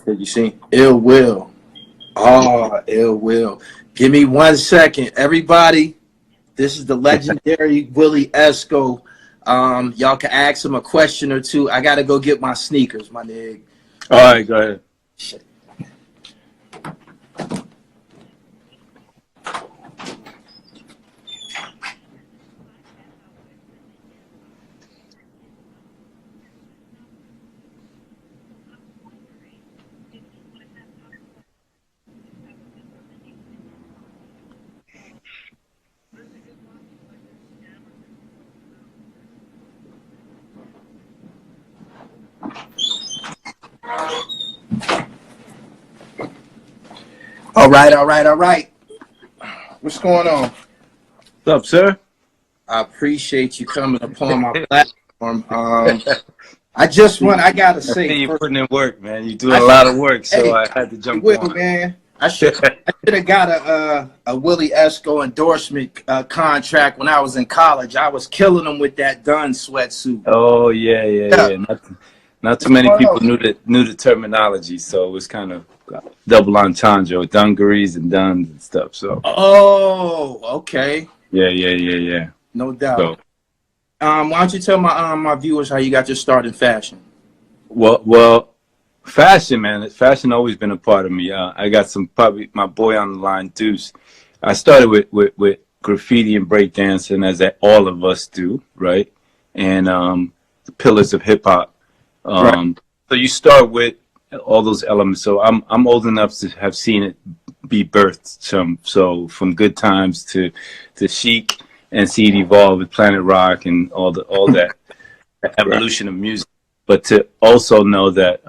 Did you see? Ill Will. Oh, Ill Will. Give me 1 second. Everybody, this is the legendary Willie Esco. Y'all can ask him a question or two. I got to go get my sneakers, my nigga. All right, go ahead. Shit. All right. What's going on? What's up, sir? I appreciate you coming upon my platform. I gotta say, You're putting in work, man. You're doing a lot of work, so I had to jump on. Man. I should have got a Willie Esco endorsement contract when I was in college. I was killing them with that Dunn sweatsuit. Oh yeah. Not too many people knew the terminology, so it was kind of double entendre, dungarees and duns and stuff. So. Oh, okay. Yeah. No doubt. So, why don't you tell my viewers how you got your start in fashion? Well, fashion, man. Fashion always been a part of me. I got probably my boy on the line, Deuce. I started with graffiti and breakdancing, as all of us do, right? And the pillars of hip hop. Right. So you start with all those elements. So I'm old enough to have seen it be birthed. So from Good Times to Chic, and see it evolve with Planet Rock and all that evolution of music. But to also know that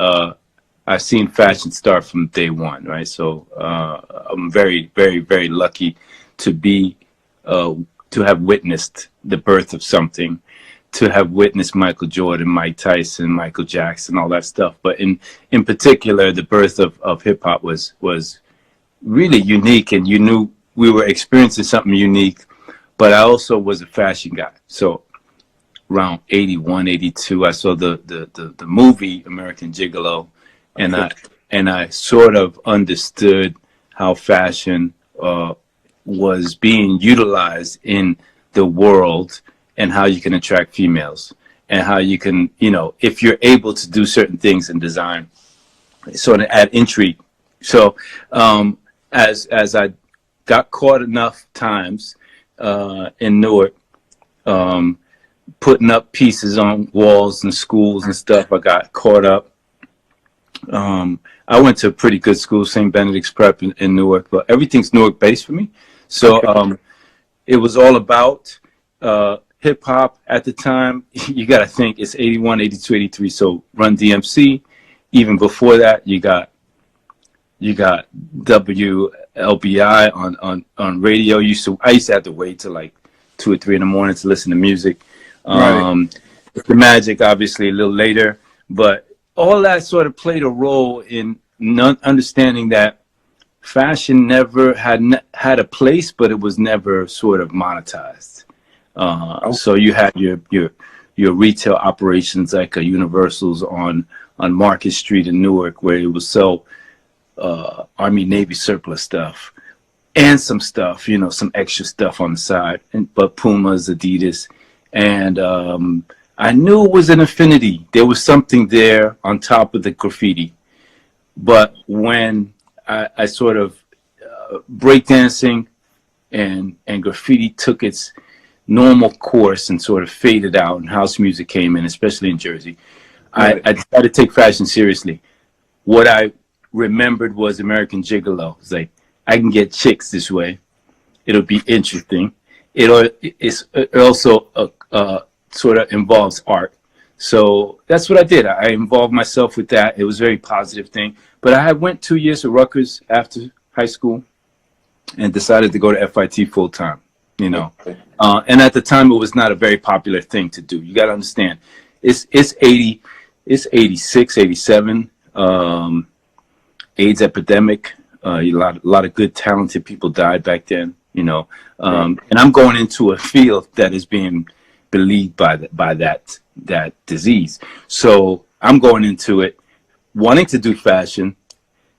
I've seen fashion start from day one, right? So I'm very, very, very lucky to be to have witnessed the birth of something, to have witnessed Michael Jordan, Mike Tyson, Michael Jackson, all that stuff. But in particular, the birth of hip hop was really unique, and you knew we were experiencing something unique. But I also was a fashion guy. So around 81, 82, I saw the movie American Gigolo, and I sort of understood how fashion was being utilized in the world, and how you can attract females, and how you can, if you're able to do certain things in design, sort of add intrigue. So as I got caught enough times in Newark, putting up pieces on walls and schools and stuff, I got caught up. I went to a pretty good school, St. Benedict's Prep in Newark, but everything's Newark based for me. So it was all about hip hop at the time. You got to think it's 81, 82, 83. So Run DMC. Even before that, you got WLBI on radio. I used to have to wait till like 2 or 3 in the morning to listen to music. Right. The Magic, obviously, a little later, but all that sort of played a role in understanding that fashion never had a place, but it was never sort of monetized. So you had your retail operations like a Universal's on Market Street in Newark, where it was sell Army Navy surplus stuff and some stuff, some extra stuff on the side, but Pumas, Adidas, and I knew it was an affinity. There was something there on top of the graffiti. But when I sort of breakdancing and graffiti took its normal course and sort of faded out, and house music came in, especially in Jersey, right, I decided to take fashion seriously. What I remembered was American Gigolo. It's like, I can get chicks this way. It'll be interesting. It also sort of involves art. So that's what I did. I involved myself with that. It was a very positive thing. But I went 2 years to Rutgers after high school and decided to go to FIT full time, and at the time it was not a very popular thing to do. You got to understand, it's 86, 87, AIDS epidemic. A lot of good, talented people died back then, and I'm going into a field that is being believed by that disease. So I'm going into it wanting to do fashion,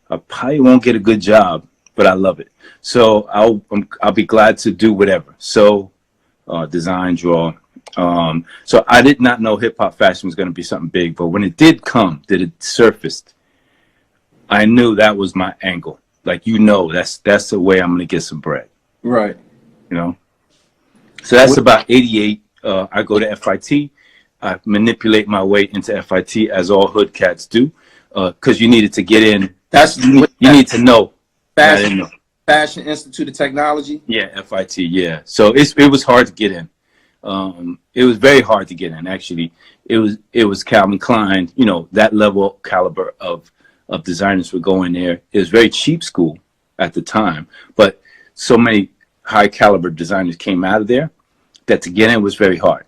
I probably won't get a good job, but I love it. So I'll be glad to do whatever. So design, draw. So I did not know hip hop fashion was going to be something big, but when it did come, that it surfaced, I knew that was my angle. Like, that's the way I'm going to get some bread. Right. You know. So that's about 88. I go to FIT. I manipulate my way into FIT as all hood cats do, because you needed to get in. You need to know. Fashion Institute of Technology. Yeah, FIT. Yeah. So it was hard to get in. It was very hard to get in. Actually, it was Calvin Klein. You know, that level caliber of designers were going there. It was very cheap school at the time, but so many high caliber designers came out of there that to get in was very hard.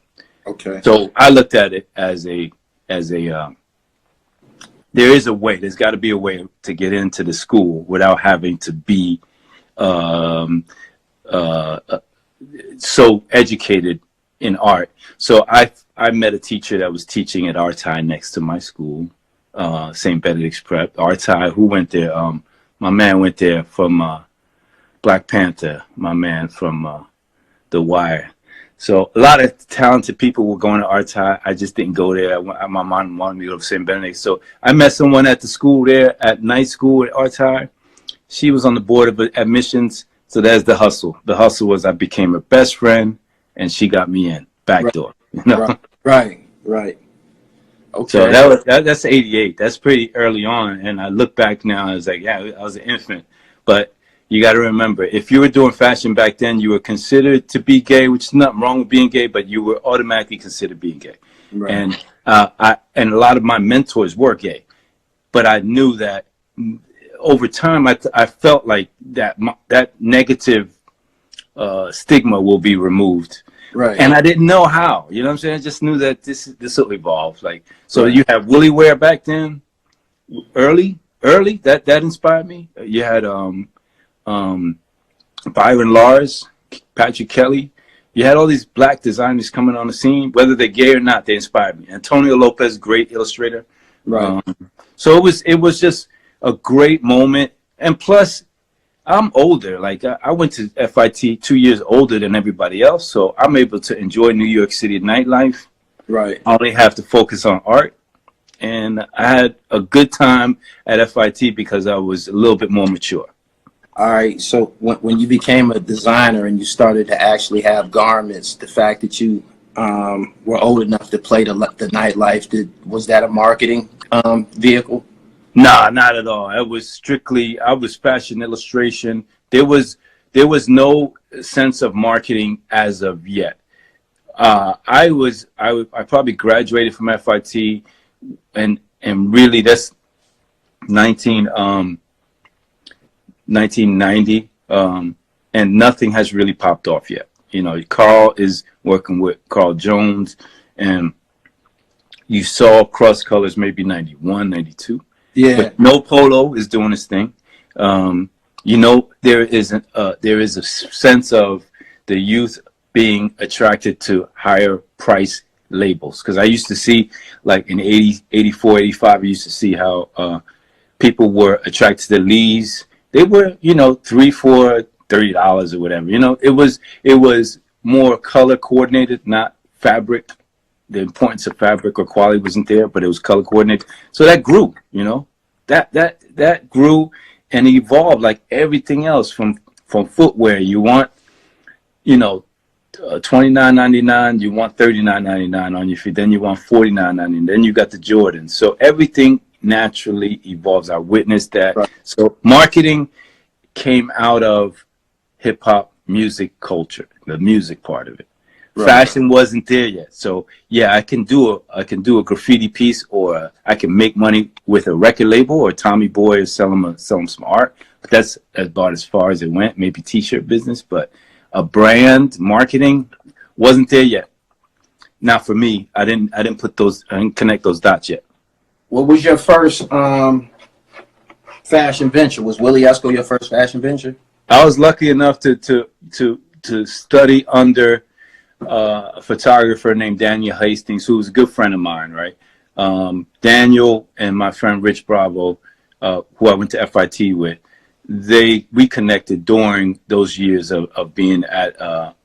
Okay. So I looked at it as a there is a way. There's got to be a way to get into the school without having to be so educated in art. So I met a teacher that was teaching at Artai next to my school, St. Benedict's Prep. Artai, who went there? My man went there from Black Panther. My man from The Wire. So a lot of talented people were going to Artai. I just didn't go there. My mom wanted me to go to St. Benedict. So I met someone at the school there, at night school at Artai. She was on the board of admissions. So there's the hustle. The hustle was I became her best friend, and she got me in back door. You know? Right. Okay. So that's 88. That's pretty early on. And I look back now, I was like, yeah, I was an infant. But you got to remember, if you were doing fashion back then, you were considered to be gay, which is nothing wrong with being gay, but you were automatically considered being gay. Right. And and a lot of my mentors were gay, but I knew that over time, I felt like that negative stigma will be removed. Right. And I didn't know how. You know what I'm saying? I just knew that this will evolve. Like, so you have Willie wear back then, early. That inspired me. You had Byron Lars, Patrick Kelly. You had all these black designers coming on the scene, whether they're gay or not. They inspired me. Antonio Lopez, great illustrator. Right. So it was just a great moment. And plus, I'm older. Like I went to FIT 2 years older than everybody else, so I'm able to enjoy New York City nightlife. Right. I only have to focus on art, and I had a good time at FIT because I was a little bit more mature. All right. So when you became a designer and you started to actually have garments, the fact that you were old enough to play the nightlife, was that a marketing vehicle? Nah, not at all. I was fashion illustration. There was no sense of marketing as of yet. I probably graduated from FIT and really that's 1990, and nothing has really popped off yet. You know, Carl is working with Carl Jones, and you saw Cross Colors maybe 91, 92. Yeah. But No Polo is doing his thing. You know, there is a sense of the youth being attracted to higher price labels. Because I used to see, like in 80, 84, 85, I used to see how people were attracted to the Lees. They were, you know, $3, $4, $30 or whatever. You know, it was more color coordinated, not fabric. The importance of fabric or quality wasn't there, but it was color coordinated. So that grew, you know, that grew and evolved like everything else from footwear. You want, you know, $29.99. You want $39.99 on your feet. Then you want $49.99. Then you got the Jordans. So everything naturally evolves. I witnessed that. Right. So marketing came out of hip hop music culture, the music part of it. Right. Fashion wasn't there yet. So yeah, I can do a graffiti piece, or I can make money with a record label, or Tommy Boy is sell them some art. But that's about as far as it went. Maybe t-shirt business, but a brand marketing wasn't there yet. Not for me. I didn't connect those dots yet. What was your first fashion venture? Was Willie Esco your first fashion venture? I was lucky enough to study under a photographer named Daniel Hastings, who was a good friend of mine, right? Daniel and my friend Rich Bravo who I went to FIT with, we connected during those years of being at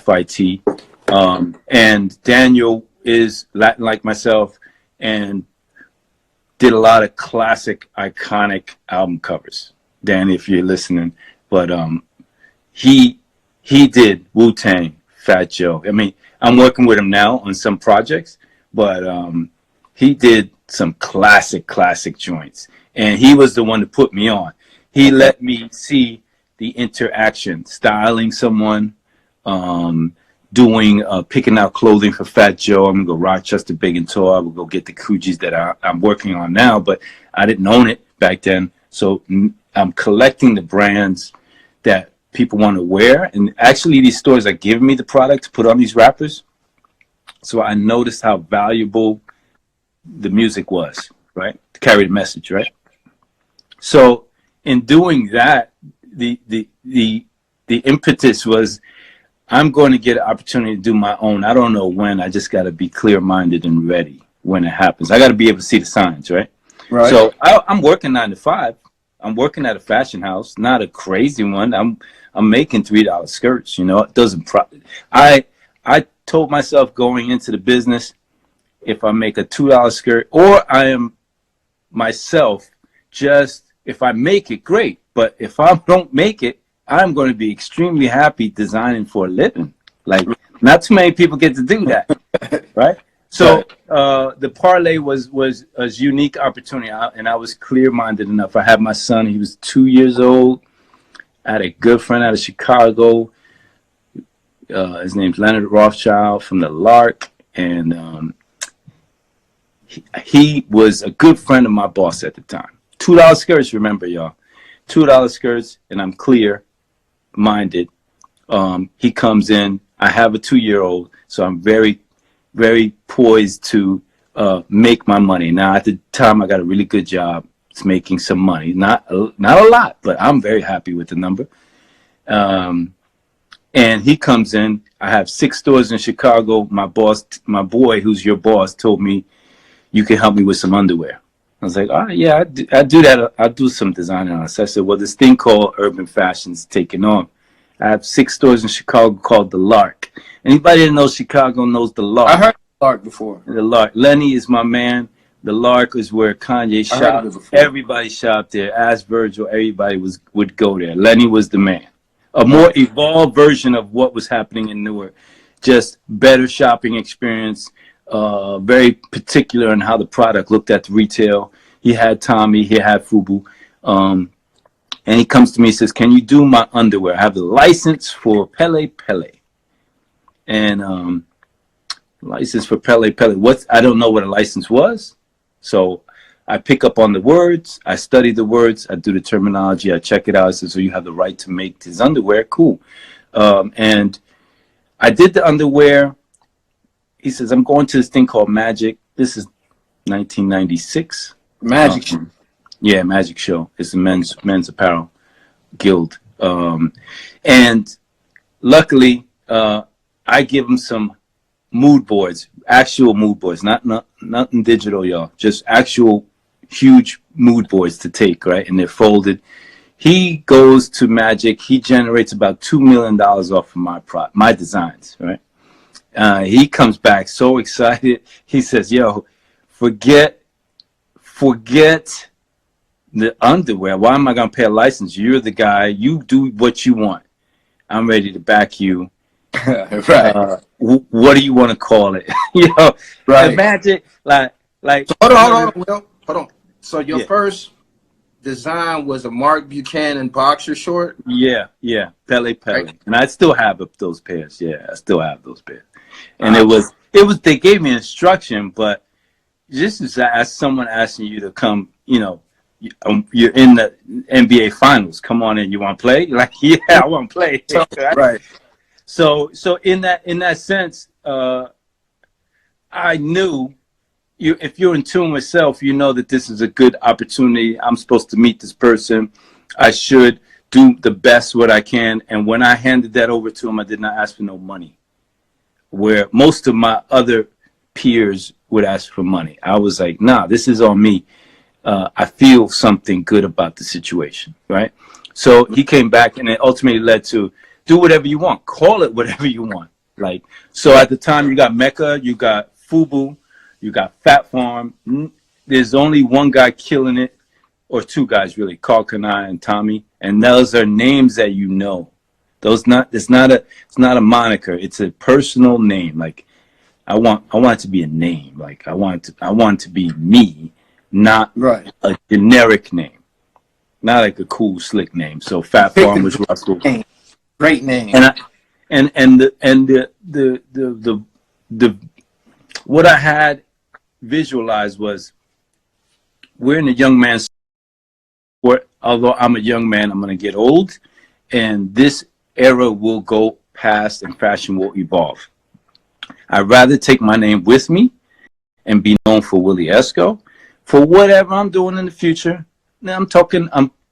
FIT. And Daniel is Latin like myself and did a lot of classic, iconic album covers. Danny, if you're listening, but he did Wu-Tang, Fat Joe. I mean, I'm working with him now on some projects, but he did some classic joints, and he was the one to put me on. He let me see the interaction, styling someone, doing picking out clothing for Fat Joe. I'm gonna go Rochester Big and Tall. I would go get the Coogis that I'm working on now, but I didn't own it back then. So I'm collecting the brands that people want to wear, and actually these stores are giving me the product to put on these rappers. So I noticed how valuable the music was, right? To carry the message, right? So in doing that, the impetus was, I'm going to get an opportunity to do my own. I don't know when. I just got to be clear-minded and ready when it happens. I got to be able to see the signs, right? Right. So I'm working 9 to 5. I'm working at a fashion house, not a crazy one. I'm making $3 skirts. You know, it doesn't. I told myself going into the business, if I make a $2 skirt, or I am myself, just if I make it, great. But if I don't make it, I'm going to be extremely happy designing for a living. Like, not too many people get to do that, right? So the parlay was a unique opportunity, and I was clear-minded enough. I had my son; he was 2 years old. I had a good friend out of Chicago. His name's Leonard Rothschild from the Lark, and he was a good friend of my boss at the time. $2 skirts, remember, y'all. $2 skirts, and I'm clear-minded. He comes in. I have a 2-year-old, so I'm very, very poised to make my money. Now, at the time, I got a really good job. It's making some money. Not a lot, but I'm very happy with the number. And he comes in. I have 6 stores in Chicago. My boy, who's your boss, told me, you can help me with some underwear. I was like, oh, yeah, I do that. I'll do some designing on it. So I said, well, this thing called urban fashion's taking on. I have 6 stores in Chicago called The Lark. Anybody that knows Chicago knows The Lark. I heard The Lark before. The Lark. Lenny is my man. The Lark is where Kanye shopped. Everybody shopped there. Ask Virgil. Everybody would go there. Lenny was the man. A more evolved version of what was happening in Newark. Just better shopping experience. Very particular in how the product looked at the retail. He had Tommy. He had Fubu. And he comes to me and says, can you do my underwear? I have the license for Pele Pele. And license for Pele Pele. I don't know what a license was. So I pick up on the words. I study the words. I do the terminology. I check it out. I say, so you have the right to make this underwear. Cool. And I did the underwear. He says, I'm going to this thing called Magic. This is 1996. Magic Show. Yeah, Magic Show. It's a men's apparel guild. And luckily, I give them some mood boards, actual mood boards, nothing digital, y'all. Just actual huge mood boards to take, right? And they're folded. He goes to Magic. He generates about $2 million off of my designs, right? He comes back so excited. He says, yo, forget the underwear. Why am I going to pay a license? You're the guy. You do what you want. I'm ready to back you. Right. What do you want to call it? You know, right. Imagine, like. So hold on, Will. Hold on. So your first design was a Mark Buchanan boxer short? Yeah. Pele. Right. And I still have those pairs. Yeah, I still have those pairs. And it was, they gave me instruction, but this is as someone asking you to come, you know, you're in the NBA finals. Come on in. You want to play? You're like, yeah, I want to play. Right. So in that sense, I knew if you're in tune with self, you know that this is a good opportunity. I'm supposed to meet this person. I should do the best what I can. And when I handed that over to him, I did not ask for no money. Where most of my other peers would ask for money. I was like, nah, this is on me. I feel something good about the situation, right? So he came back, and it ultimately led to do whatever you want, call it whatever you want. Like, so at the time, you got Mecca, you got Fubu, you got Fat Farm. There's only one guy killing it, or two guys really, Carl Kanai and Tommy, and those are names that you know. It's not a moniker. It's a personal name. Like, I want it to be a name. Like, I want it to be me, not a generic name, not like a cool slick name. So Fat Farm was Russell. Great name. And the what I had visualized was, we're in a young man's sport. Although I'm a young man, I'm going to get old, and this era will go past and fashion will evolve. I'd rather take my name with me and be known for Willie Esco for whatever I'm doing in the future. Now I'm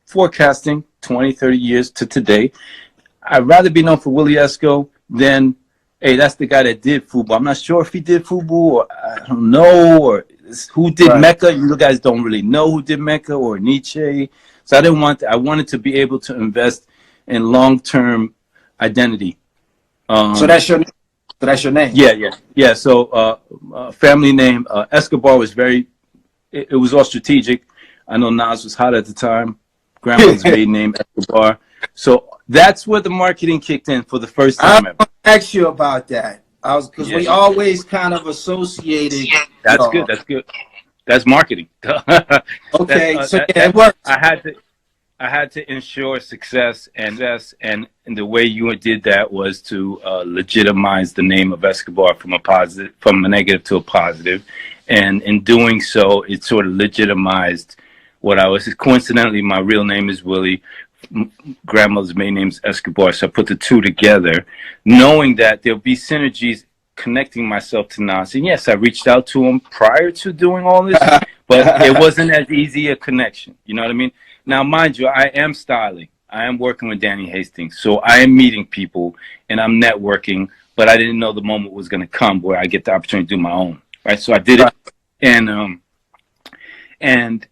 forecasting 20, 30 years to today. I'd rather be known for Willie Esco than, hey, that's the guy that did Fubu. I'm not sure if he did Fubu, or I don't know, or who did Mecca. You guys don't really know who did Mecca or Nietzsche. So I wanted to be able to invest in long-term identity. So that's your name. Yeah. So family name Escobar was it was all strategic. I know Nas was hot at the time. Grandma's maiden name Escobar. So that's where the marketing kicked in for the first time ever. I asked you about that. Because we always kind of associated. That's good. That's good. That's marketing. Okay, it works. I had to ensure success, and the way you did that was to legitimize the name of Escobar from a negative to a positive, and in doing so, it sort of legitimized what I was. Coincidentally, my real name is Willie. Grandmother's maiden name is Escobar, so I put the two together, knowing that there'll be synergies connecting myself to Nas. And yes, I reached out to him prior to doing all this, but it wasn't as easy a connection. You know what I mean? Now, mind you, I am styling. I am working with Danny Hastings, so I am meeting people and I'm networking, but I didn't know the moment was going to come where I get the opportunity to do my own, right? So I did it, and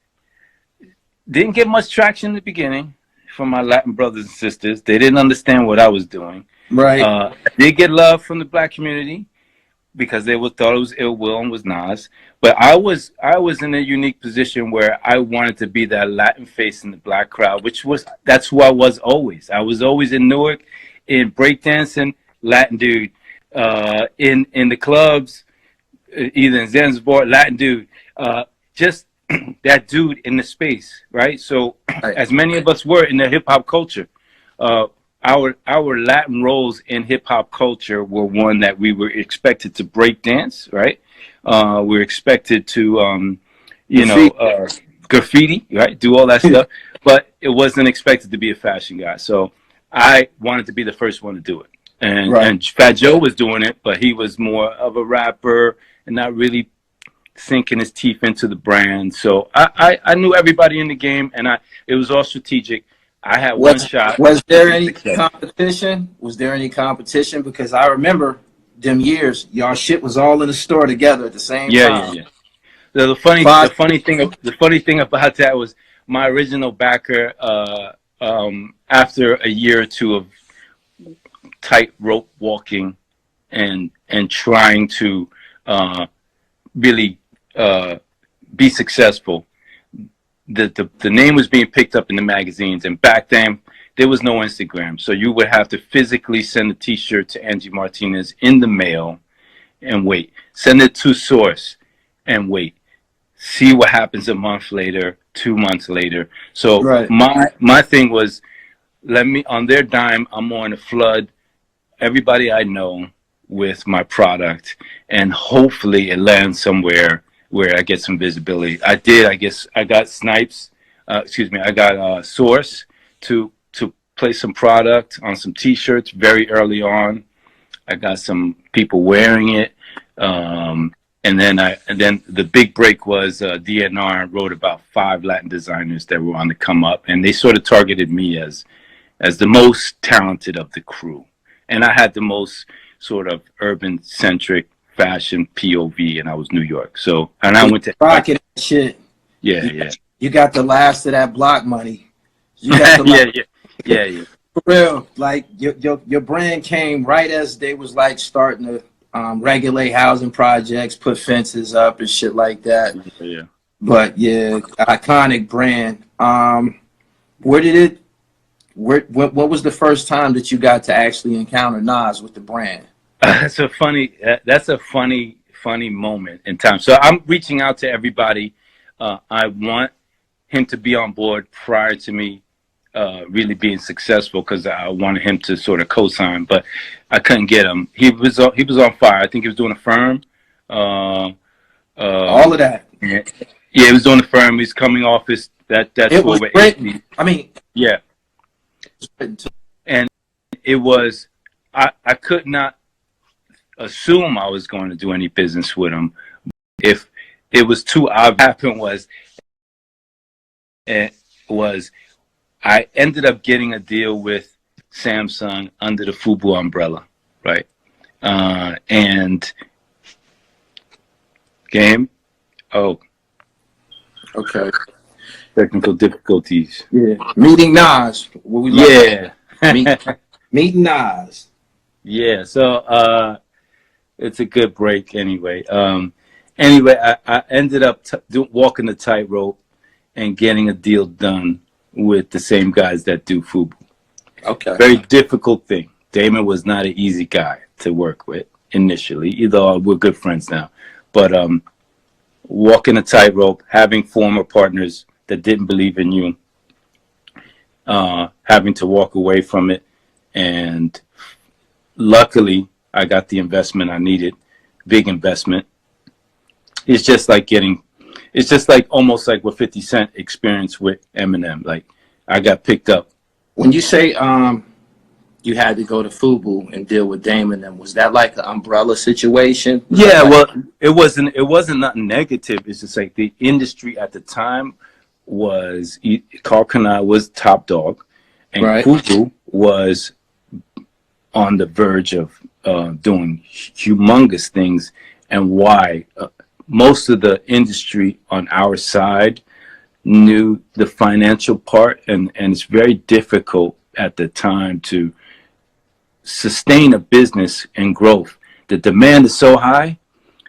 didn't get much traction in the beginning from my Latin brothers and sisters. They didn't understand what I was doing. Right. I did get love from the black community because they thought it was Ill Will and was Nas. But I was in a unique position where I wanted to be that Latin face in the black crowd, that's who I was always. I was always in Newark, in breakdancing, Latin dude. In the clubs, either in Zanzibar, Latin dude. Just that dude in the space, right? So as many of us were in the hip hop culture, our Latin roles in hip hop culture were one that we were expected to break dance, right? We were expected to, graffiti, right? Do all that stuff, but it wasn't expected to be a fashion guy. So I wanted to be the first one to do it. And Fat Joe was doing it, but he was more of a rapper and not really sinking his teeth into the brand. So I knew everybody in the game, and it was all strategic. I had one shot. Was there any competition? Was there any competition? Because I remember them years, y'all shit was all in the store together at the same time. Yeah. The funny thing about that was my original backer. After a year or two of tight rope walking and trying to really be successful, the name was being picked up in the magazines, and back then there was no Instagram, so you would have to physically send a t-shirt to Angie Martinez in the mail and wait, send it to Source and wait, see what happens a month later, 2 months later. So my thing was, let me, on their dime, I'm going to flood everybody I know with my product, and hopefully it lands somewhere where I get some visibility. I did. I guess I got Snipes. I got Source to place some product on some T-shirts very early on. I got some people wearing it, and then the big break was DNR wrote about 5 Latin designers that were on the come up, and they sort of targeted me as the most talented of the crew, and I had the most sort of urban centric fashion POV, and I was New York. So, and I went to rocking shit. Yeah. You got the last of that block money. You got the yeah. for real. Like your brand came right as they was like starting to regulate housing projects, put fences up and shit like that. Yeah. But yeah, iconic brand. What was the first time that you got to actually encounter Nas with the brand? That's a funny moment in time. So I'm reaching out to everybody. I want him to be on board prior to me really being successful, because I wanted him to sort of co-sign, but I couldn't get him. He was on fire. I think he was doing a firm. All of that. Yeah, he was doing the firm. He's coming off his that's it was written. I mean, yeah. And it was, I could not assume I was going to do any business with him. If it was too obvious, what happened was I ended up getting a deal with Samsung under the FUBU umbrella, right? And game, okay. Technical difficulties. Yeah. Meeting Nas. What we meeting Nas. Yeah. So it's a good break anyway. I ended up walking the tightrope and getting a deal done with the same guys that do FUBU. Okay. Very difficult thing. Damon was not an easy guy to work with initially, though we're good friends now. But walking a tightrope, having former partners that didn't believe in you, having to walk away from it. And luckily, I got the investment I needed, big investment. It's just like almost like what 50 Cent experienced with Eminem. Like, I got picked up. When you say you had to go to FUBU and deal with Damon, and was that like an umbrella situation? Yeah, well, it wasn't nothing negative. It's just like the industry at the time was, Carl Kanai was top dog, and right. FUBU was on the verge of doing humongous things. And why? Most of the industry on our side knew the financial part, and it's very difficult at the time to sustain a business and growth. The demand is so high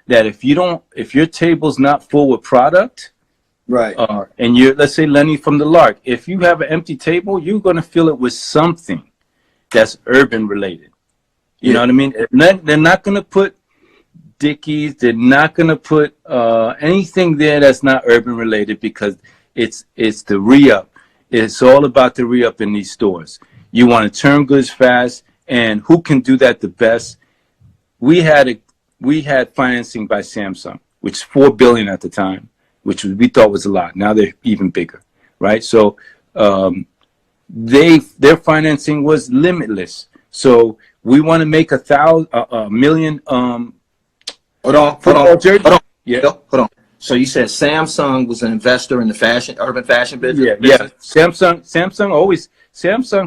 that if your table's not full with product, right, and let's say Lenny from the Lark, if you have an empty table, you're going to fill it with something that's urban related. You know what I mean? They're not going to put Dickies. They're not going to put anything there that's not urban related, because it's the re-up. It's all about the re-up in these stores. You want to turn goods fast, and who can do that the best? We had financing by Samsung, which is $4 billion at the time, which we thought was a lot. Now they're even bigger, right? So their financing was limitless. So we want to make a million. Hold on. Yeah. Hold on. So you said Samsung was an investor in the urban fashion business? Yeah. Samsung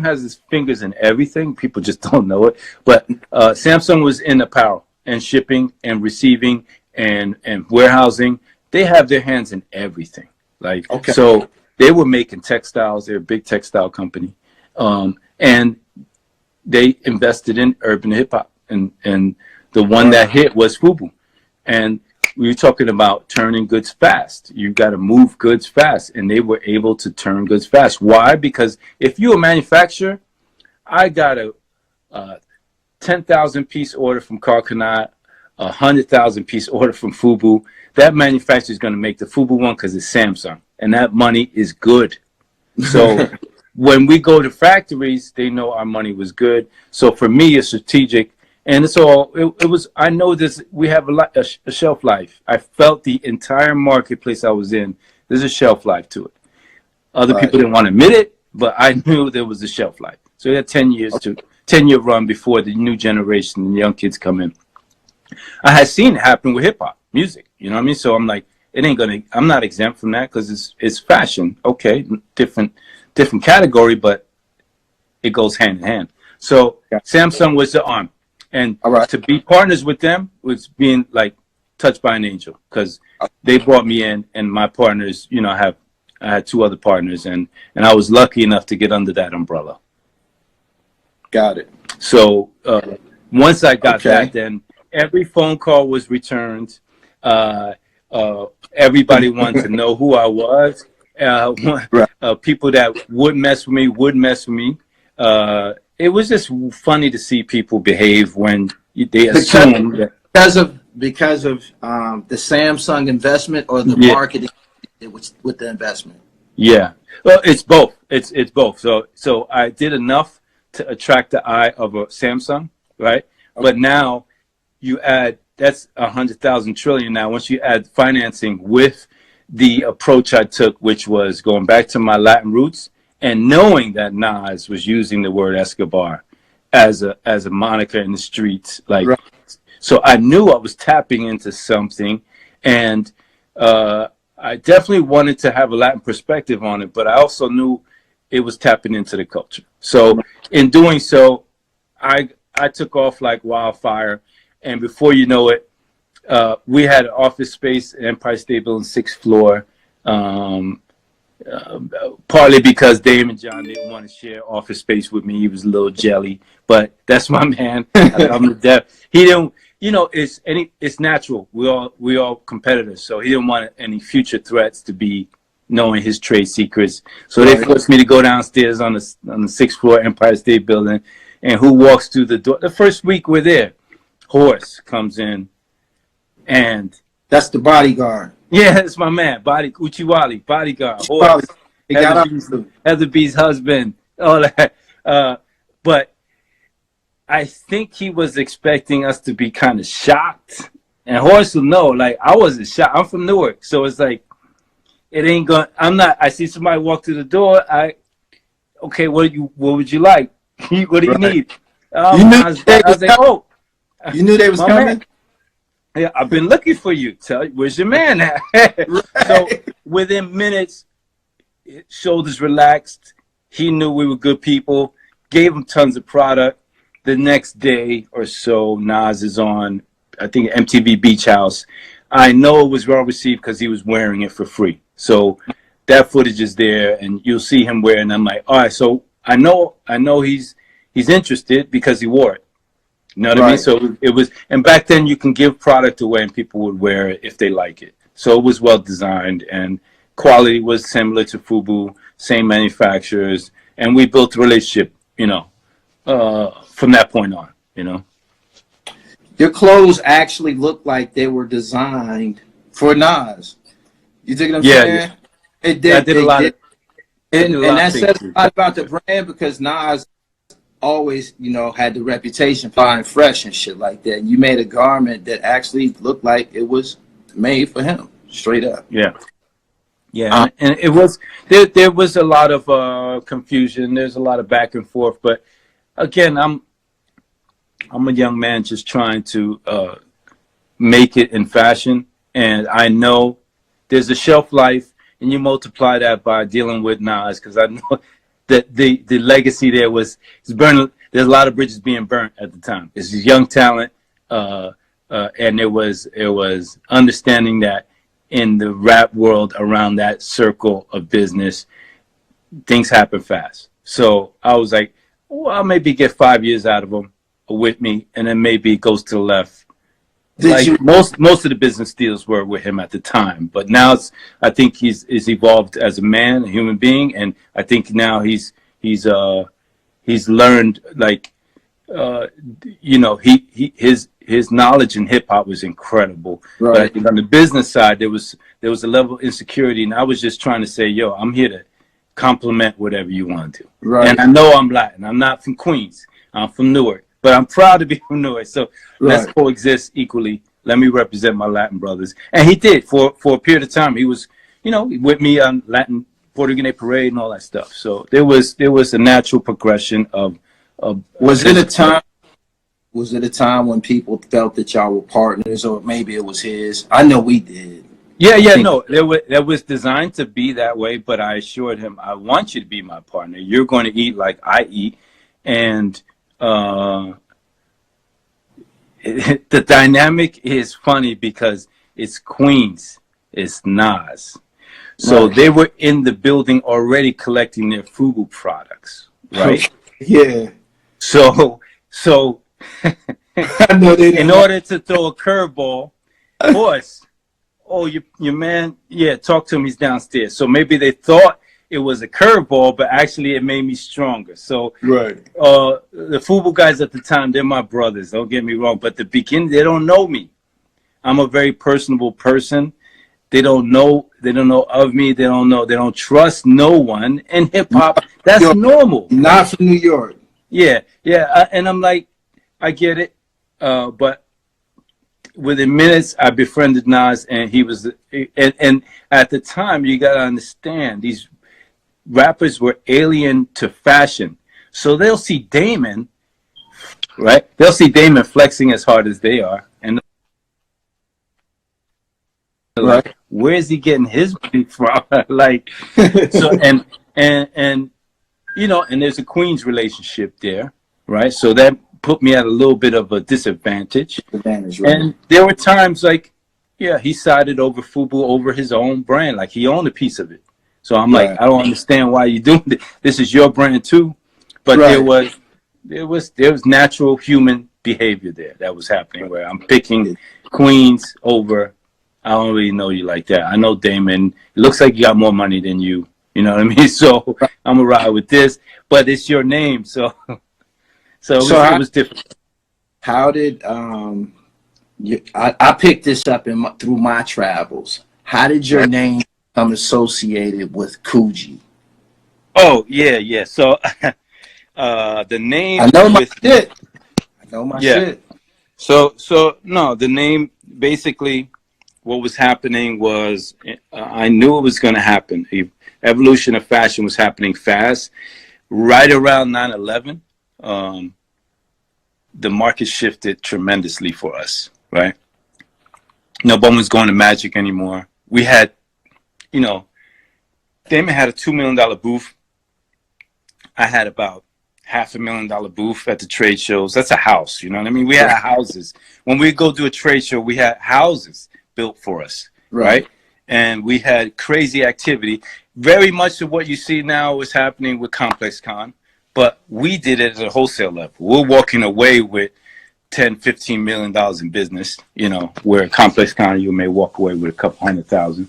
has its fingers in everything. People just don't know it. But Samsung was in apparel and shipping and receiving and warehousing. They have their hands in everything. Like, okay. So they were making textiles. They're a big textile company. And they invested in urban hip hop. And the one that hit was FUBU. And we were talking about turning goods fast. You got to move goods fast, and they were able to turn goods fast. Why? Because if you're a manufacturer, I got a 10,000 piece order from Carl Kanai, 100,000 piece order from FUBU. That manufacturer is going to make the FUBU one because it's Samsung, and that money is good. So when we go to factories, they know our money was good. So for me, it's strategic. And it's all, it was, I know this, we have a shelf life. I felt the entire marketplace I was in, there's a shelf life to it. Other people didn't want to admit it, but I knew there was a shelf life. So we had 10 years 10-year run before the new generation and young kids come in. I had seen it happen with hip hop music, you know what I mean? So I'm like, I'm not exempt from that, because it's fashion. Okay, different category, but it goes hand in hand. So Samsung was the arm. And to be partners with them was being like touched by an angel, because they brought me in, and my partners, I I had two other partners, and I was lucky enough to get under that umbrella. Got it. So once I got Okay. that, then every phone call was returned. Everybody wanted to know who I was. Right. People that would mess with me would mess with me. It was just funny to see people behave when they assume that. Because of the Samsung investment or the Yeah. marketing with the investment. Yeah, well, it's both. It's both. So I did enough to attract the eye of a Samsung, right? Okay. But now you add, that's 100,000 trillion. Now, once you add financing with the approach I took, which was going back to my Latin roots and knowing that Nas was using the word Escobar as a moniker in the streets, like. Right. So I knew I was tapping into something, and I definitely wanted to have a Latin perspective on it, but I also knew it was tapping into the culture. So in doing so, I took off like wildfire, and before you know it, we had an office space at Empire State Building, 6th floor, partly because Dame and John didn't want to share office space with me. He was a little jelly, but that's my man. I love him to death. He didn't. You know, it's natural. We all competitors, so he didn't want any future threats to be knowing his trade secrets. So they forced me to go downstairs on the 6th floor Empire State Building, and who walks through the door? The first week we're there, Horse comes in, and that's the bodyguard. Yeah, it's my man, Uchiwali, bodyguard, Horse, Heather B's husband, all that. But I think he was expecting us to be kind of shocked, and Horace will know, like, I wasn't shocked. I'm from Newark, so it's like, it ain't going. I'm not. I see somebody walk through the door. Okay, what would you like? What do you need? You knew I was like, oh, you knew they was coming. Man. Yeah, I've been looking for you. Where's your man at? Right. So within minutes, shoulders relaxed. He knew we were good people. Gave him tons of product. The next day or so, Nas is on, I think, MTV Beach House. I know it was well received because he was wearing it for free. So that footage is there, and you'll see him wearing it. I'm like, all right, so I know he's interested because he wore it. You know what I mean? So it was, and back then you can give product away and people would wear it if they like it. So it was well designed, and quality was similar to Fubu, same manufacturers, and we built a relationship, you know, from that point on, you know. Your clothes actually look like they were designed for Nas. You dig what I'm saying? Yeah. It did. I did a lot of, and that says a lot about the brand, because Nas always, you know, had the reputation for fine, fresh and shit like that. And you made a garment that actually looked like it was made for him, straight up. Yeah. Yeah, and it was, there was a lot of confusion. There's a lot of back and forth, but again, I'm a young man just trying to make it in fashion, and I know there's a shelf life, and you multiply that by dealing with Nas, because I know that the legacy there was burning. There's a lot of bridges being burnt at the time. It's young talent, and it was understanding that in the rap world around that circle of business, things happen fast. So I was like, well, I'll maybe get 5 years out of him with me, and then maybe it goes to the left. Most of the business deals were with him at the time, but now I think he's evolved as a man, a human being, and I think now he's learned, like, you know, his knowledge in hip hop was incredible. Right. But I think on the business side, there was a level of insecurity, and I was just trying to say, yo, I'm here to compliment whatever you want to. Right. And I know I'm Latin. I'm not from Queens. I'm from Newark, but I'm proud to be from Newark. So let's coexist equally. Let me represent my Latin brothers. And he did for a period of time. He was, you know, with me on Latin Puerto Rican Parade and all that stuff. So there was a natural progression of. Was it a time when people felt that y'all were partners, or maybe it was his? I know we did. Yeah, no, that was designed to be that way, but I assured him, I want you to be my partner. You're going to eat like I eat. And the dynamic is funny because it's Queens, it's Nas. So Right. they were in the building already collecting their FUBU products, right? Yeah. So I know they in didn't know. order to throw a curveball, boss, oh, your man, yeah, talk to him, he's downstairs. So maybe they thought it was a curveball, but actually it made me stronger. So Right. the FUBU guys at the time, they're my brothers, don't get me wrong, but the beginning, they don't know me. I'm a very personable person. They don't know of me. They don't trust no one. In hip hop, that's You're normal. not from New York. Yeah, and I'm like, I get it, but within minutes, I befriended Nas, and he was, and at the time, you gotta understand, these rappers were alien to fashion, so they'll see Damon, right? They'll see Damon flexing as hard as they are, and they're Right. like, where's he getting his money from? Like, so and you know, and there's a Queens relationship there, right? So that put me at a little bit of a disadvantage. Advantage, right. And there were times like, yeah, he sided over FUBU over his own brand, like he owned a piece of it. So I'm like, Right. I don't understand why you're doing this. This is your brand too. But Right. there was natural human behavior there that was happening where I'm picking Queens over. I don't really know you like that. I know Damon. It looks like you got more money than you. You know what I mean? So I'm gonna ride with this, but it's your name, so it was different. How did I picked this up through my travels. How did your name become associated with Coogi? Oh yeah. So the name. I know my shit. I know my Yeah. shit. So no, the name basically. What was happening was I knew it was going to happen. The evolution of fashion was happening fast. Right around 9/11, the market shifted tremendously for us, right? No one was going to Magic anymore. We had, you know, Damon had a $2 million booth. I had about $500,000 booth at the trade shows. That's a house, you know what I mean? We had houses. When we go do a trade show, we had houses built for us, right? And we had crazy activity. Very much of what you see now is happening with Complex Con, but we did it at a wholesale level. We're walking away with $10-15 million in business, you know, where Complex Con you may walk away with a couple $100,000.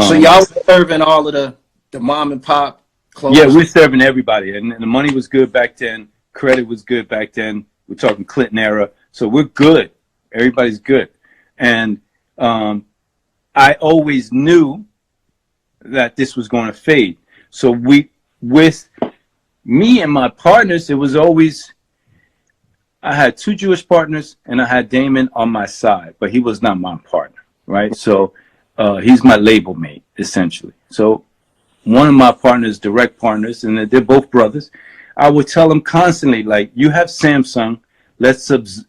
So y'all were serving all of the mom and pop clothes? Yeah, we're serving everybody, and the money was good back then. Credit was good back then. We're talking Clinton era, so we're good. Everybody's good, and I always knew that this was going to fade. So with me and my partners, it was always, I had 2 Jewish partners and I had Damon on my side, but he was not my partner, right? So he's my label mate, essentially. So one of my partners, direct partners, and they're both brothers, I would tell them constantly, like, you have Samsung, this is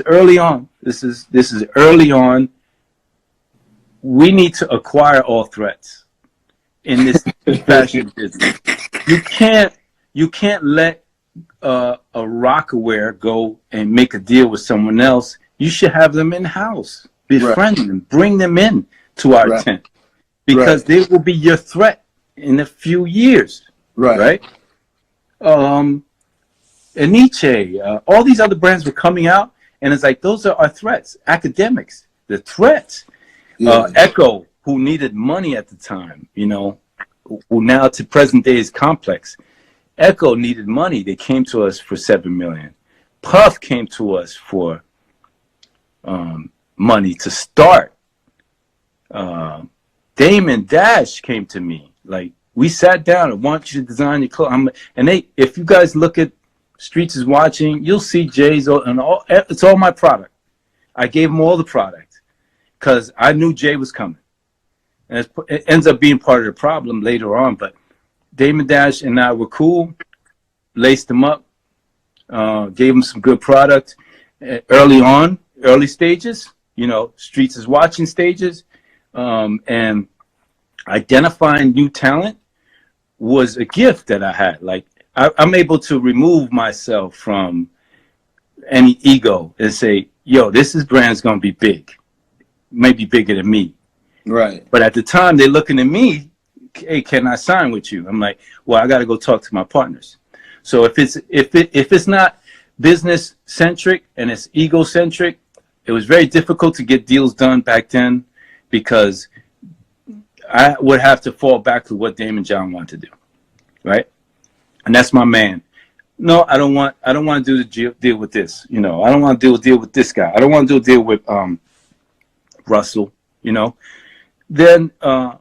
early on. This is early on. We need to acquire all threats in this fashion business. You can't let a Rockaware go and make a deal with someone else. You should have them in house, befriend them, bring them in to our tent, because they will be your threat in a few years, right? Nietzsche, all these other brands were coming out, and it's like, those are our threats. Academics, the threats. Echo, who needed money at the time, you know, who now to present day is Complex. Echo needed money. They came to us for $7 million. Puff came to us for money to start. Damon Dash came to me. Like, we sat down and want you to design your clothes. If you guys look at Streets is Watching, you'll see Jay's and all. It's all my product. I gave him all the product because I knew Jay was coming. And it ends up being part of the problem later on. But Damon Dash and I were cool, laced him up, gave him some good product early stages, you know, Streets is Watching stages, and identifying new talent was a gift that I had. Like, I'm able to remove myself from any ego and say, yo, this brand's going to be big, maybe bigger than me. Right. But at the time, they're looking at me, hey, can I sign with you? I'm like, well, I got to go talk to my partners. So if it's not business centric and it's egocentric, it was very difficult to get deals done back then because I would have to fall back to what Damon John wanted to do, right? And that's my man. No, I don't want to do the deal with this. You know, I don't want to do a deal with this guy. I don't want to do a deal with Russell. You know. Then the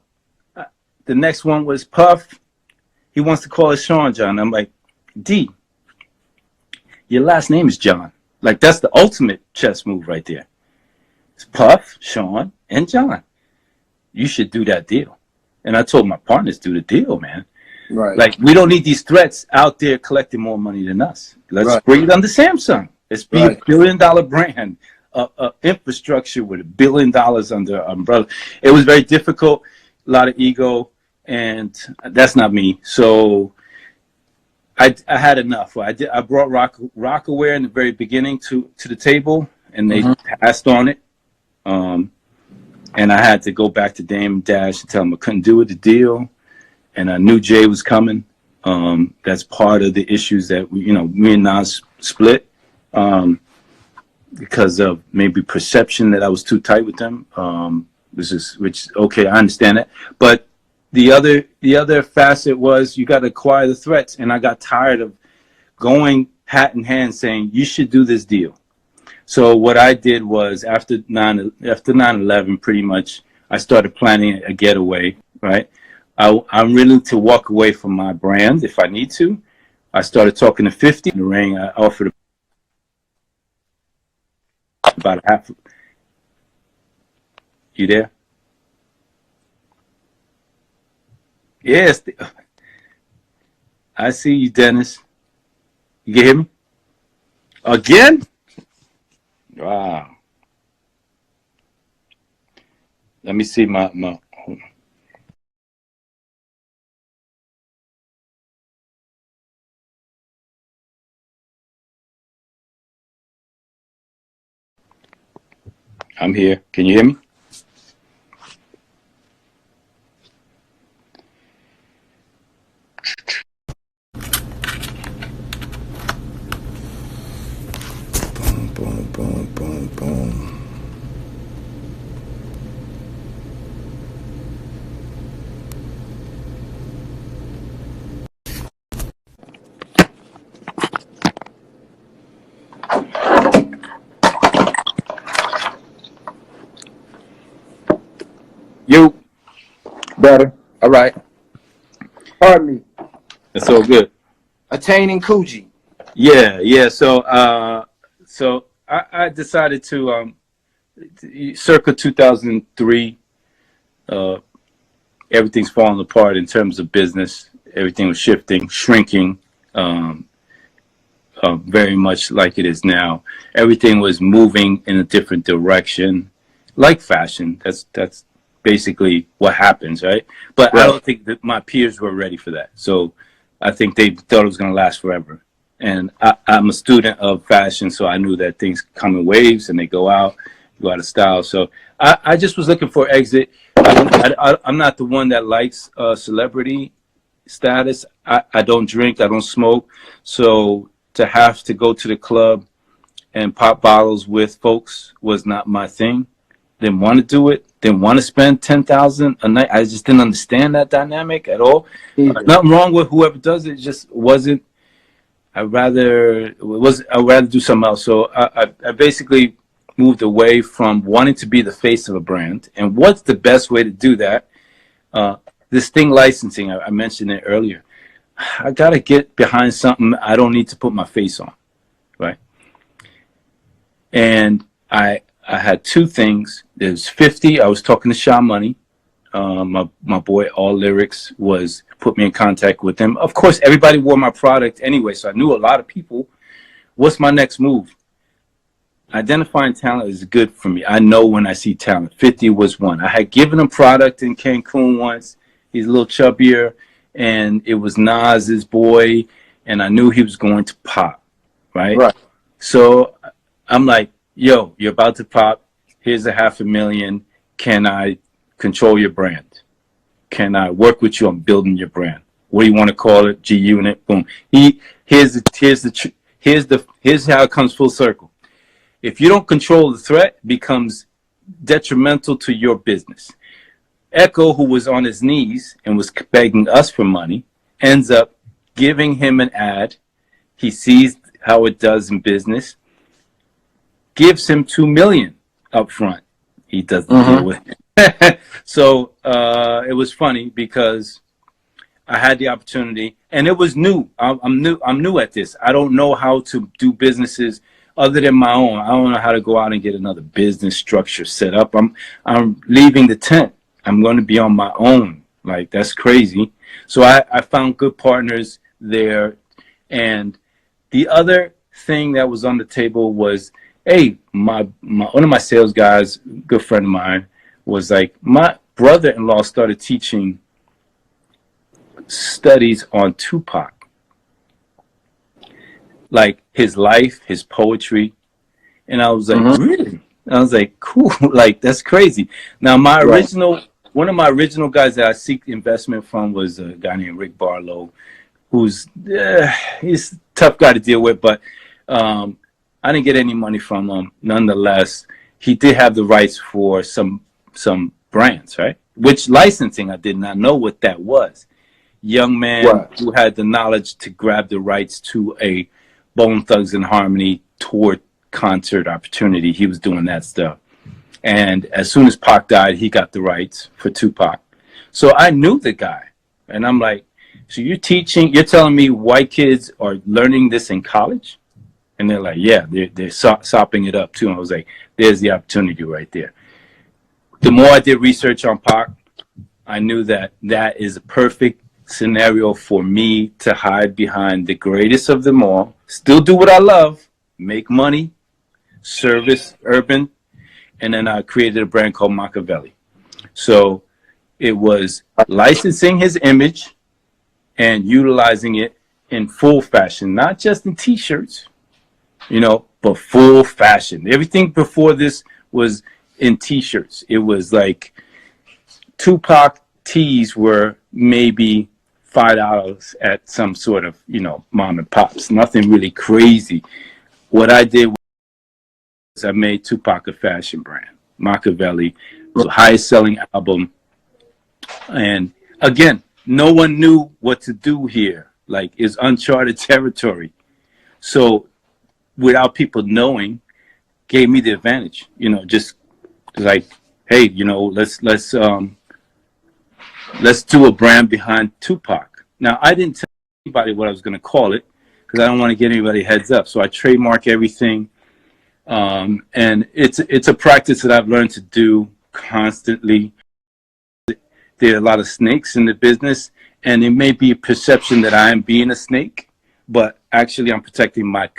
next one was Puff. He wants to call us Sean John. I'm like, D, your last name is John. Like, that's the ultimate chess move right there. It's Puff, Sean, and John. You should do that deal. And I told my partners, do the deal, man. Right. Like, we don't need these threats out there collecting more money than us. Let's bring it under Samsung. Let's be a $1 billion brand, infrastructure with $1 billion under umbrella. It was very difficult, a lot of ego, and that's not me. So I had enough. I brought Rockaware in the very beginning to the table, and they passed on it. And I had to go back to Dame Dash and tell him I couldn't do the deal. And I knew Jay was coming. That's part of the issues that me and Nas split because of maybe perception that I was too tight with them. Which okay, I understand that. But the other facet was you got to acquire the threats, and I got tired of going hat in hand saying you should do this deal. So what I did was after 9/11, pretty much, I started planning a getaway. Right, I'm willing to walk away from my brand if I need to. I started talking to 50 in the ring. I offered about half. You there? Yes. I see you, Dennis. You can hear me? Again? Wow. Let me see my I'm here. Can you hear me? Boom, boom, boom, boom, boom. You Better. All right. Pardon me. That's all good. Attaining Coogi. Yeah. So I decided to circa 2003. Everything's falling apart in terms of business. Everything was shifting, shrinking, very much like it is now. Everything was moving in a different direction, like fashion. That's basically what happens, right? But I don't think that my peers were ready for that. So I think they thought it was going to last forever. And I'm a student of fashion, so I knew that things come in waves and they go out of style. So I just was looking for exit. I'm not the one that likes celebrity status. I don't drink. I don't smoke. So to have to go to the club and pop bottles with folks was not my thing. Didn't want to do it. Didn't want to spend $10,000 a night. I just didn't understand that dynamic at all. Nothing wrong with whoever does it. It just wasn't. I'd rather do something else. So I basically moved away from wanting to be the face of a brand. And what's the best way to do that? This thing licensing, I mentioned it earlier. I got to get behind something I don't need to put my face on, right? And I had two things. There's 50. I was talking to Sha Money. My boy, All Lyrics, put me in contact with them. Of course, everybody wore my product anyway, so I knew a lot of people. What's my next move? Identifying talent is good for me. I know when I see talent. 50 was one. I had given him product in Cancun once. He's a little chubbier, and it was Nas's boy, and I knew he was going to pop, right? So I'm like, yo, you're about to pop. Here's $500,000. Can I control your brand? Can I work with you on building your brand? What do you want to call it? G Unit. Boom. Here's how it comes full circle. If you don't control the threat, it becomes detrimental to your business. Echo, who was on his knees and was begging us for money, ends up giving him an ad. He sees how it does in business, gives him $2 million up front. He doesn't deal with it. So it was funny because I had the opportunity, and it was new. I'm new at this. I don't know how to do businesses other than my own. I don't know how to go out and get another business structure set up. I'm leaving the tent. I'm going to be on my own. Like, that's crazy. So I found good partners there. And the other thing that was on the table was, hey, one of my sales guys, good friend of mine, was like, my brother-in-law started teaching studies on Tupac, like his life, his poetry. And I was like, really? I was like, cool. Like, that's crazy. Now, one of my original guys that I seek investment from was a guy named Rick Barlow, who's he's a tough guy to deal with, but I didn't get any money from him. Nonetheless, he did have the rights for some brands, right? Which licensing, I did not know what that was. Young man who had the knowledge to grab the rights to a Bone Thugs and Harmony tour concert opportunity. He was doing that stuff. And as soon as Pac died, he got the rights for Tupac. So I knew the guy. And I'm like, so you're telling me white kids are learning this in college? And they're like, yeah, they're sopping it up too. And I was like, there's the opportunity right there. The more I did research on Pac, I knew that that is a perfect scenario for me to hide behind the greatest of them all, still do what I love, make money, service urban, and then I created a brand called Machiavelli. So it was licensing his image and utilizing it in full fashion, not just in t-shirts, but full fashion. Everything before this was in t-shirts. It was like Tupac tees were maybe $5 at some sort of, mom and pops. Nothing really crazy. What I did was I made Tupac a fashion brand. Machiavelli was the highest selling album. And again, no one knew what to do here. Like, it's uncharted territory. So without people knowing, gave me the advantage, just like, hey, let's do a brand behind Tupac. Now, I didn't tell anybody what I was going to call it because I don't want to get anybody heads up. So I trademark everything. And it's a practice that I've learned to do constantly. There are a lot of snakes in the business, and it may be a perception that I am being a snake, but actually I'm protecting my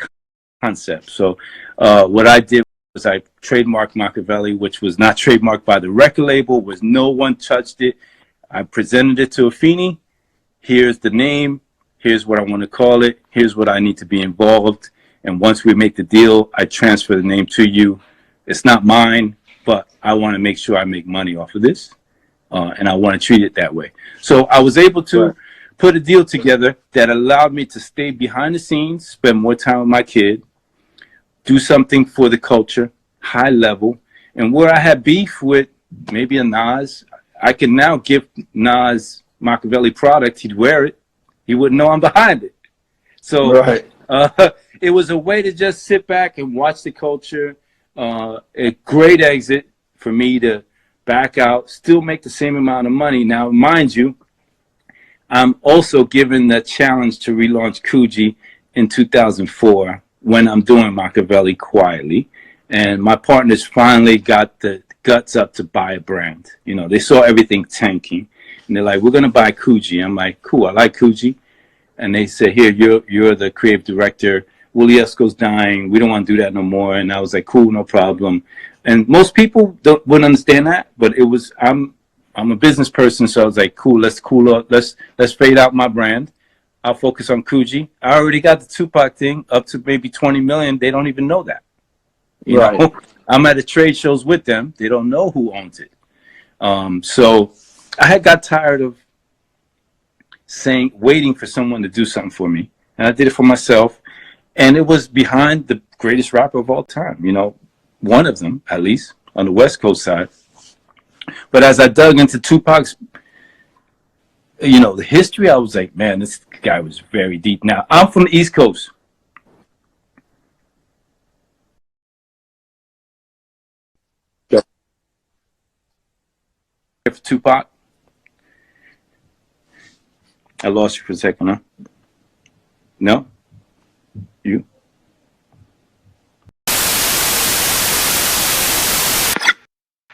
concept. So what I did was I trademarked Machiavelli, which was not trademarked by the record label, was no one touched it. I presented it to Afeni. Here's the name. Here's what I want to call it. Here's what I need to be involved. And once we make the deal, I transfer the name to you. It's not mine, but I want to make sure I make money off of this. And I want to treat it that way. So I was able to put a deal together that allowed me to stay behind the scenes, spend more time with my kid, do something for the culture, high level. And where I had beef with maybe a Nas, I can now give Nas Machiavelli product. He'd wear it. He wouldn't know I'm behind it. So it was a way to just sit back and watch the culture. A great exit for me to back out, still make the same amount of money. Now, mind you, I'm also given the challenge to relaunch Coogi in 2004 when I'm doing Machiavelli quietly. And my partners finally got the guts up to buy a brand. They saw everything tanking. And they're like, we're going to buy Coogi. I'm like, cool, I like Coogi. And they said, here, you're the creative director. Willie Esco's dying. We don't want to do that no more. And I was like, cool, no problem. And most people wouldn't understand that, but I'm a business person, so I was like, cool, let's cool up. Let's fade out my brand. I'll focus on Coogi. I already got the Tupac thing up to maybe 20 million. They don't even know that. You know? I'm at the trade shows with them. They don't know who owns it. So I had got tired of waiting for someone to do something for me, and I did it for myself. And it was behind the greatest rapper of all time, one of them at least on the West Coast side. But as I dug into Tupac's, the history, I was like, man, this guy was very deep. Now I'm from the East Coast. For Tupac, I lost you for a second, huh? No?